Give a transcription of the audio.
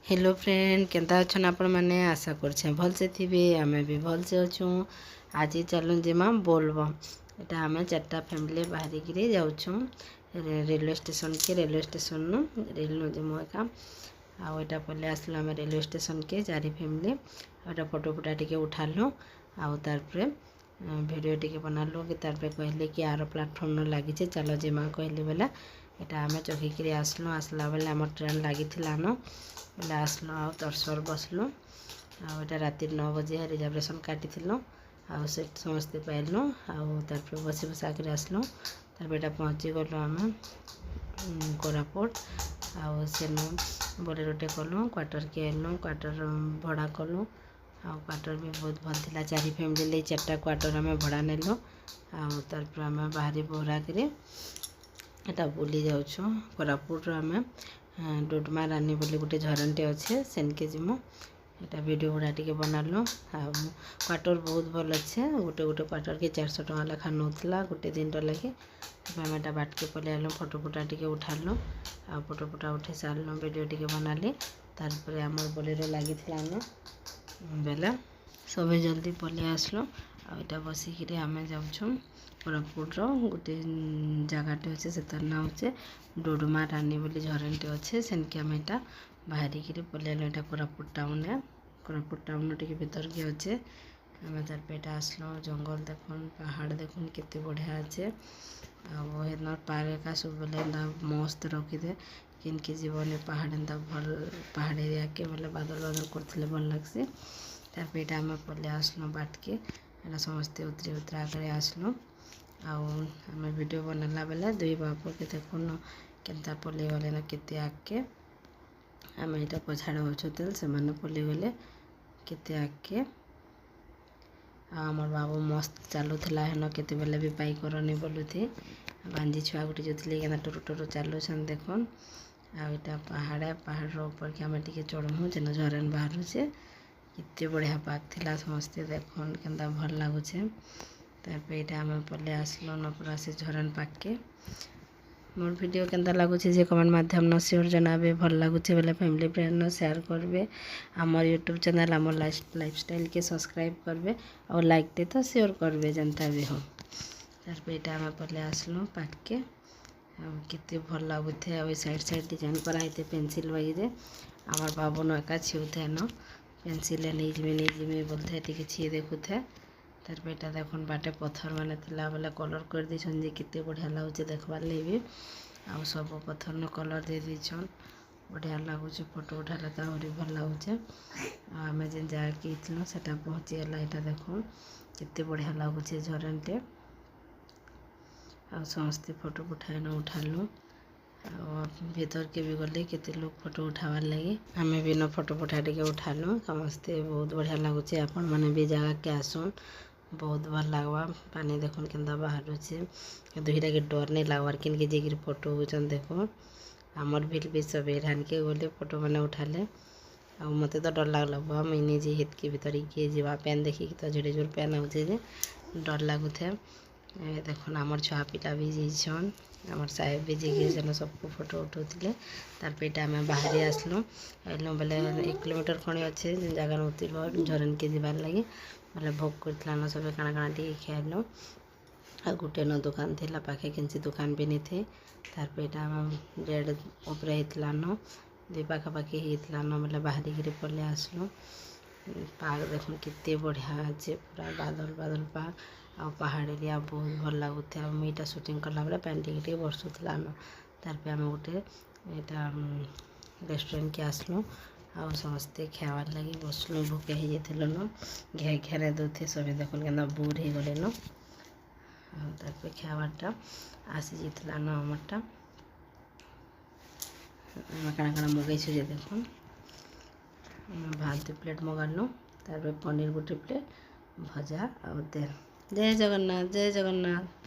Hello friend Kenta अच्छन आपण मैंने आशा करछे भल से थी आमे भी भल से अच्छू। आज चलूँ जिमा बोलबम एटा आमे चार्टा फैमिली बाहरी गिरे जाऊँ रेलवे स्टेशन के रेलवे स्टेशन नु रेल नु जिमु एका आउ एटा पले आसलो आमे रेलवे स्टेशन के चारि फैमिली एटा फोटो फुटा टिके उठालो आउ तार पे वीडियो टिके बनालो कि तार पे कहले कि आर प्लेटफॉर्म न लागी छे चलो जिमा कहले बेला एटा आमे चखिकिरी आसलो आसला बेले हमर ट्रेन लागी थिला न बेले आसलो आउ तरसर बसलो आउ एटा राति 9 बजे रिजर्वेशन काटी थिलो आउ से समस्ते पाइलो आउ तार पे बसी बसा कर आसलो तार पे एटा पहुँची गलो आमे कोरापुट आउ सेनु बोलेरोटे कलु क्वार्टर के आइलु क्वार्टर भड़ा कलु आउ क्वार्टर भी बहुत भल थिला चारि फैमिली ले चारटा क्वार्टर आमे भड़ा नेलो आउ तार पे आमे बाहरी बोरा करे एटा बुली जाउछु कोरापुट आमे डोडमा रानी बोली गोटे झरनटे अच्छे सेनके जिमु एटा वीडियो गुड़ा टिके बनालो आउ क्वार्टर बहुत भल अच्छे गोटे गोटे क्वार्टर के 400 टका लेखा नौला गोटे दिन लगे आम एटा बाट के पलि आलो फोटो फुटा टिके उठालो आ फोटो फुटा उठे सारलो वीडियो टिके बनाली तारपरे आमर बोलेरो लगी बेला सबे जल्दी पलि आसलो आ एटा बसिक आम जाऊँ कोरापुट गोटे जगहटे अच्छे से तार ना होचे डोडमा रानी बोली झरनटे अच्छे सेनके आम एटा बाहरी कि पलि एटा कोरापुट टाउन टिके भीतर के अच्छे आम तार पेटा आसलो जंगल देखुन पहाड़ देखुन केते बढ़िया अच्छे आर पार एका सब बेले मस्त रखिदे किनके जीवन पहाड़ एंता भल पहाड़ एरिया के बोले बादल बादल करते भल लगसी तार पेटा आम पलि आसलो बाट के एटा समस्ते उतरी उतरा कर आसलो आम वीडियो बनाला बेले दुई बाप के देखुन केन्ता पलि गले ना केते आगे आम एटा पछाड़ होचुतेल से माने पलि गले केते आगे आमर बाबू मस्त चलुला हेन केते बेले भी पाई करनी बोलुथी बांजी छुआ गुटे जोतले केना टुरु टुरु चलुछन देखुन आटा पहाड़ ऊपर के आम टिके चढ़मु जेन झरन बाहर से केते बढ़िया पाक थिला समस्ते देखुन केन्ता भल लागुछे तार एटा आम पलि आसलो नपुरा से झरन पाक के मोर वीडियो केन्ता लागुछे जे कमेंट माध्यम न शेयर जनाबे भल लागुछे बेले फैमिली फ्रेंड न शेयर करबे आमर यूट्यूब चैनल आमर लाइफस्टाइल के सब्सक्राइब करबे और लाइक दे तो शेयर करबे जनता भी हो तार पे एटा आम पलि आसलो पाक के केते भल लागुथे आ साइड डिजाइन कराइते पेंसिल वही आमर बाबू न एका छुथे न पेंसिल नहीं जिमे बोलते टिके छे देखुथे तार पे एटा देखुन बाटे पत्थर माने थिला बेले कलर कर दीछन जे केते बढ़िया लागुचे देखबार भी आउ सब पत्थर न कलर दे दीछन बढ़िया लागुचे फोटो उठाले तो आहरी भल लागुचे आम जेन जगह के इतलो सेटा पहुँची गला एटा देखुन केते बढ़िया लागुचे झरनटे आ समस्ते फोटो उठाए न उठालु भीतर के भी गले केते लोग फोटो उठावार लगे आम भी न फोटो फुटा टिके उठालु समस्ते बहुत बढ़िया लागुचे आपण माने भी जगह के आसुन बहुत भल लगवा पानी देखुन केन्ता बाहर छे दुईटा के डर नहीं लगवार किन के जेगिर फोटो होचन देखो आमर भी सब एरान के गले फोटो मैंने उठाले आ मते तो डर लगला मुई निजे हित के भीतर किए जीवा पेन देखी तो झुड़े झुड़ पेन होचे जे डर लगुथे देखुन आमर छुआ पिला भी जाइछन आमर साहेब भी जे सबको फोटो उठाउथिले तार पेटा आम बाहरी आसलु आइलु बेले 1 किलोमीटर खणी अच्छे जगह उतरलो झरन के जीवार लगे बोले भोग कर सब काना काना टी खाइलु आ गोटे न दुकान थिला पाखे किसी दुकान भी नहीं थे तार पेटा डेढ़ उपरे होता न दुई पाखापाखि होता न बोले बाहरी गिरी पलि आसलु पाग देखुन केते बढ़िया अच्छे पूरा बादल बादल पाग आ पहाड़ एरिया बहुत भल लगुथे आ मुईटा शूटिंग कला बेले पैन टिके बसुला न तार पे आम गोटे एटा रेस्टोरेंट के आसलु आ समस्ते खावार लगे बसलु भूखे हो जाइल न घेरे दौथे सब देखुन के बोर हो गले न तार पे खावारटा आसी जाइला न आमरटा काना काना मगई जे देखुन भात 2 प्लेट मगालु तार पे पनीर गोटे प्लेट भजा और तेल जय जगन्नाथ जय जगन्नाथ।